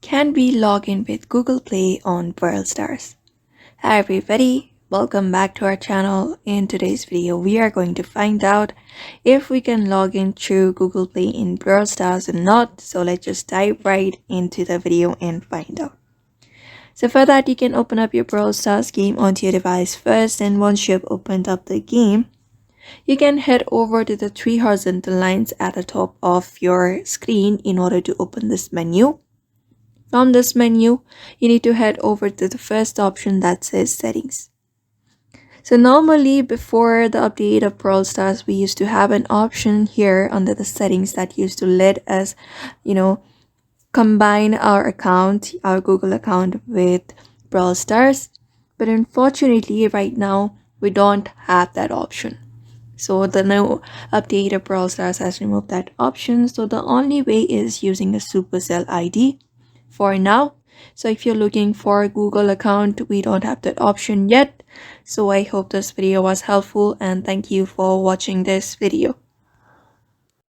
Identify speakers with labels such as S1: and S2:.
S1: Can we log in with Google Play on Brawl Stars? Hi everybody, welcome back to our channel. In today's video, we are going to find out if we can log in through Google Play in Brawl Stars or not. So let's just dive right into the video and find out. So for that, you can open up your Brawl Stars game onto your device first, and once you have opened up the game, you can head over to the three horizontal lines at the top of your screen in order to open this menu. From this menu, you need to head over to the first option that says settings. So normally before the update of Brawl Stars, we used to have an option here under the settings that used to let us, combine our account, our Google account with Brawl Stars. But unfortunately right now, we don't have that option. So the new update of Brawl Stars has removed that option. So the only way is using a Supercell ID for now. So if you're looking for a Google account, we don't have that option yet. So I hope this video was helpful and thank you for watching this video.